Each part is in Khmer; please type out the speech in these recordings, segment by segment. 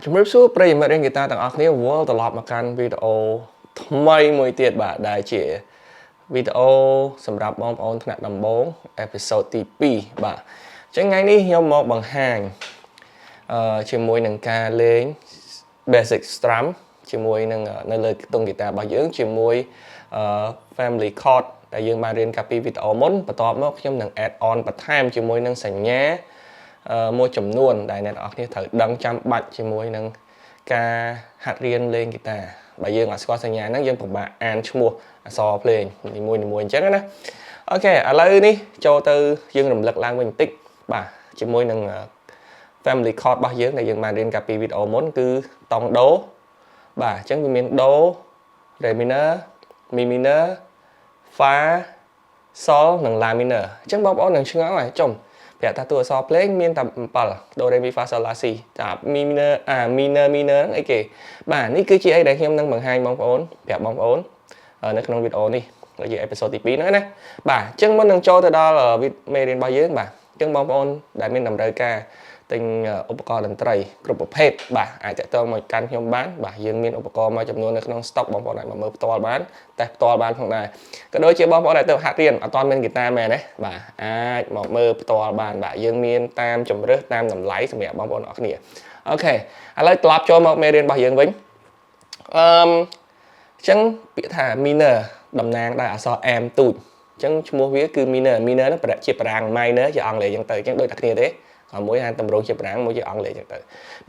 ជំរាបសួរប្រិយមិត្តរៀនហ្គីតាទាំងអស់គ្នាវិលត្រឡប់មកកាន់វីដេអូថ្មីមួយទៀតបាទដែលជាវីដេអូសម្រាប់បងប្អូនថ្នាក់ដំបូងអេពីសូតទី2បាទអញ្ចឹងថ្ងៃនេះខ្ញុំមកបង្ហាញជាមួយនឹងការលេង basic strum ជាមួយនឹងនៅលើខ្ទង់ហ្គីតារបស់យើងជាមួយ family chord ដែលយើងបានរៀនកាលពីវីដេអូមុនបន្ទាប់មកខ្ញុំនឹង add on បន្ថែមជាមួយនឹងសញ្ញាមួយចំនួនដែលអ្នកនរគ្នាត្រូវដឹងចាំបាច់ជាមួយនឹងការហាត់រៀនលេងហ្គីតាបើយើងអត់ស្គាល់សញ្ញាហ្នឹងយើងពិបាកអានឈ្មោះអក្សរភ្លេងនីមួយៗអញ្ចឹងណាអូខេឥឡូវនេះចូលទៅយើងរំលឹកឡើងវិញបន្តិចបាទជាមួយនឹង family chord របស់យើងដែលយើងបានរៀនកាលពីវីដេអូមុនគឺតង់ដូបាទអញ្ចឹងវាមានដូ ré minor mi minor fa sol និង la minor អញ្ចឹងបងប្អូននឹងឆ្ងល់ហើយចុំប្រាប់ថាតួអក្សរភ្លេងមានតែ7 do re mi fa sol la si តែ mi minor minor អីគេបាទនេះគឺជាអីដែលខ្ញុំនឹងបង្ហាញបងប្អូនប្រាប់បងប្អូននៅក្នុងវីដេអូនេះដែលជាអេពីសូតទី2ហ្នឹងណាបាទអញ្ចឹងមុននឹងចូលទៅដល់មេរៀនរបស់យើងបាទអញ្ចឹងបងប្អូនដែលមានតម្រូវការទិញឧបករណ៍តន្ត្រីគ្រប់ប្រភេទបាទអាចតាក់ទងមកកាន់ខ្ញុំបានបាទយើងមានឧបករណ៍មួយចំនួននៅក្នុង stock បងប្អូនអាចមកមើលផ្ទាល់បានតែផ្ទាល់បានផងដែរក៏ដូចជាបងប្អូនដែលទៅហាត់រៀនអត់ទាន់មានហ្គីតាមែនទេបាទអាចមកមើលផ្ទាល់បានបាទយើងមានតាមជំរើសតាមតម្លៃសម្រាប់បងប្អូនអរគ្នាអូខេឥឡូវត្រឡប់ចូលមកមេរៀនរបស់យើងវិញអញ្ចឹងពាក្យថា minor តំណាងដោយអក្សរ m ទូចអញ្ចឹងឈ្មោះវាគឺ minor ហ្នឹងប្រជាប្រាំង minor ជាអង់គ្លេសអញ្ចឹងទៅអញ្ចឹងដូចតែគ្នាទេមួយហានតម្រងជាប្រាំងមួយជាអង់គ្លេសអញ្ចឹងទៅ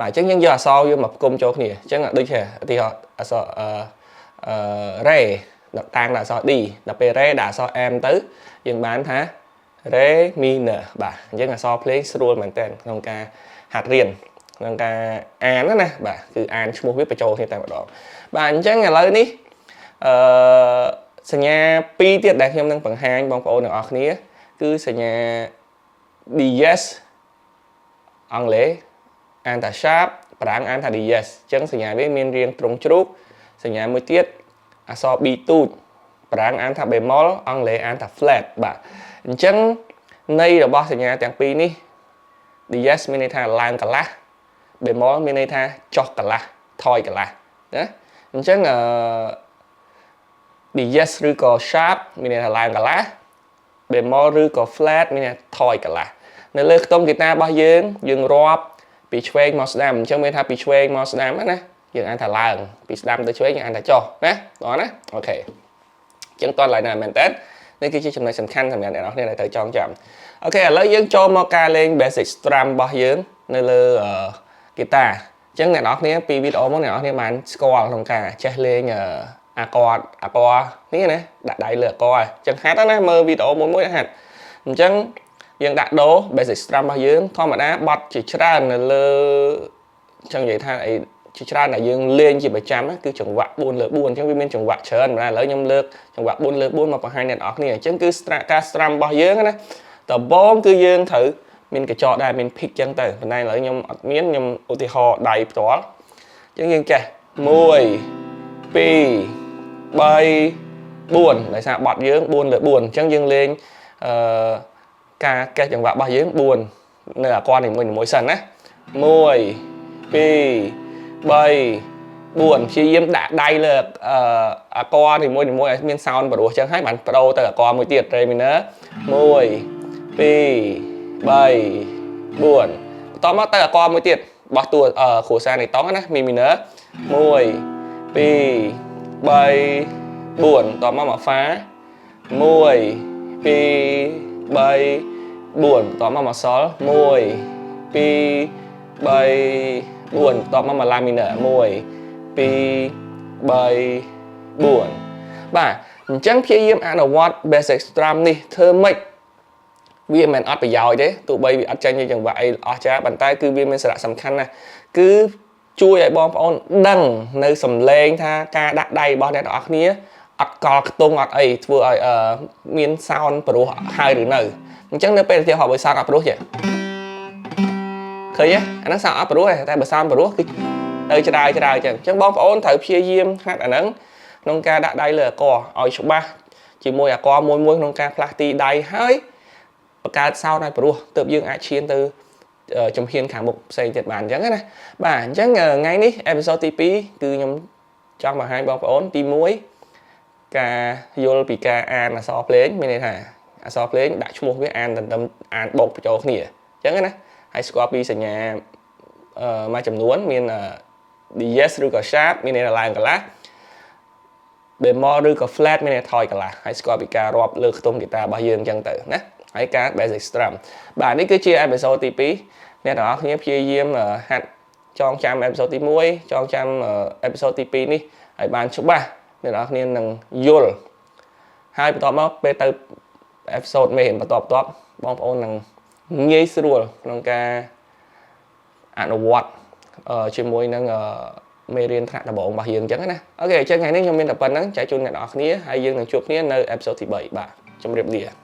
បាទអញ្ចឹងយើងយកអក្សរយកមកផ្គុំចូលគ្នាអញ្ចឹងដូចជាឧទាហរណ៍អក្សរré តាំងដល់អក្សរ d ដល់ពេល ré ដាក់អក្សរ m ទៅយើងបានថា ré minor បាទអញ្ចឹងអក្សរភ្លេងស្រួលមែនតើក្នុងការហាត់រៀនក្នុងការអានណាបាទគឺអានឈ្មោះវាបញ្ចូលគ្នាតែម្ដងបាទអញ្ចឹងឥឡូវនេះសញ្ញា2ទៀតដែលខ្ញុំនឹងបង្ហាញបងប្អូនទាំងអស់គ្នាគឺសញ្ញា dièse អង់គ្លេសអានថា sharp ប្រាំងអានថា dièse អញ្ចឹងសញ្ញាវាមានរាងទ្រង់ជ្រូកសញ្ញាមួយទៀតអក្សរ b ទូចប្រាំងអានថា bemol អង់គ្លេសអានថា flat បាទអញ្ចឹងន័យរបស់សញ្ញាទាំងពីរនេះ dièse មានន័យថាឡើងកន្លះ bemol មានន័យថាចុះកន្លះថយកន្លះណាអញ្ចឹងdièse ឬក៏ sharp មានន័យថាឡើងកន្លះ bemol ឬក៏ flat មានន័យថាថយកន្លះនៅលើខ្ទង់ហ្គីតារបស់យើងរាប់ពីឆ្វេងមកស្ដាំអញ្ចឹងមានថាពីឆ្វេងមកស្ដាំណាយើងអានថាឡើងពីស្ដាំទៅឆ្វេងយើងអានថាចុះណាបងណាអូខេអញ្ចឹងតោះឡើយណាមែនតើនេះគឺជាចំណុចសំខាន់សម្រាប់អ្នកនរគ្នាដែលត្រូវចងចាំអូខេឥឡូវយើងចូលមកការលេង basic strum របស់យើងនៅលើហ្គីតាអញ្ចឹងអ្នកនរគ្នាពីវីដេអូមកអ្នកនរគ្នាបានស្គាល់ក្នុងការចេះលេងអាក័រនេះណាដាក់ដៃលើអាក័រអញ្ចឹងហាត់ណាមើលវីដេអូមួយហាត់អញ្ចឹងយើងដាក់ដូ basic strum របស់យើងធម្មតាបត់ជាច្រើននៅលើអញ្ចឹងនិយាយថាអីជាច្រើនដែលយើងលេងជាប្រចាំគឺចង្វាក់4លើ4អញ្ចឹងវាមានចង្វាក់ច្រើនប៉ុន្តែឥឡូវខ្ញុំលើកចង្វាក់4លើ4មកបង្ហាញអ្នកនរគ្នាអញ្ចឹងគឺការ strum របស់យើងណាដំបូងគឺយើងត្រូវមានកញ្ចក់ដែរមាន pick អញ្ចឹងទៅប៉ុន្តែឥឡូវខ្ញុំអត់មានខ្ញុំឧទាហរណ៍ដៃផ្ទាល់អញ្ចឹងយើងចេះ1 2 3 4ដោយសារបត់យើង4លើ4អញ្ចឹងយើងលេងការកេះចង្វាក់របស់យើង4នៅអាក័រនីមួយសិនណា1 2 3 4ព្យាយាមដាក់ដៃលើអាក័រនីមួយឲ្យមាន sound ព្រោះអញ្ចឹងហើយបានបដូរទៅអាក័រមួយទៀត ré minor 1 2 3 4បន្តមកទៅអាក័រមួយទៀតបោះតួគ្រួសារនៃតង់ណា mi minor 1 2 3 4បន្តមក fa 1 2 3 4បន្តមក sol 1 2 3 4បន្តមក la minor 1 2 3 4បាទអញ្ចឹងព្យាយាមអនុវត្ត basic strum នេះធ្វើម៉េចវាមិនអត់ប្រយោជន៍ទេទោះបីវាអត់ចាញ់ជាចង្វាក់អីអស្ចារ្យប៉ុន្តែគឺវាមានសារៈសំខាន់ណាស់គឺជួយឲ្យបងប្អូនដឹងនៅសំឡេងថាការដាក់ដៃរបស់អ្នកទាំងអស់គ្នាអត់កល់ខ្ទង់អត់អីធ្វើឲ្យមាន sound ព្រោះហើយឬនៅអញ្ចឹងនៅពេលឧទាហរណ៍បើ sound អត់ព្រោះចេះឃើញទេអាហ្នឹង sound អត់ព្រោះទេតែបើ sound ព្រោះគឺទៅច្រាយអញ្ចឹងបងប្អូនត្រូវព្យាយាមហាត់អាហ្នឹងក្នុងការដាក់ដៃលើអាក័រឲ្យច្បាស់ជាមួយអាក័រមួយក្នុងការផ្លាស់ទីដៃហើយបង្កើត sound ឲ្យព្រោះទើបយើងអាចឈានទៅ ជំហានខាងមុខផ្សេងទៀតបានអញ្ចឹងណាបាទអញ្ចឹងថ្ងៃនេះ episode ទី2គឺខ្ញុំចង់បង្ហាញបងប្អូនទី1ការយល់ពីការអានអក្សរភ្លេងមានន័យថាអក្សរភ្លេងដាក់ឈ្មោះវាអានទន្ទឹមអានបូកបញ្ចូលគ្នាអញ្ចឹងណាហើយស្គាល់ពីសញ្ញាមួយចំនួនមាន diez ឬក៏ sharp មានន័យថាឡើងកន្លះ bemol ឬក៏ flat មានន័យថាថយកន្លះហើយស្គាល់ពីការរាប់លើខ្ទង់ហ្គីតារបស់យើងអញ្ចឹងទៅណាហើយការ basic strum បាទនេះគឺជា episode ទី2អ្នកទាំងអស់គ្នាព្យាយាមហាត់ចងចាំ episode ទី1ចងចាំ episode ទី2នេះឲ្យបានច្បាស់អ្នកទាំងអស់គ្នានឹងយល់ហើយបន្ទាប់មកពេលទៅ episode មេរៀនបន្តបងប្អូននឹងងាយស្រួលក្នុងការអនុវត្តជាមួយនឹងមេរៀនថ្នាក់ដំបូងរបស់យើងអញ្ចឹងណាអូខេអញ្ចឹងថ្ងៃនេះខ្ញុំមានតែប៉ុណ្្នឹងចែកជូនអ្នកនរគ្នាហើយយើងនឹងជួបគ្នានៅ episode ទី3បាទជម្រាបលា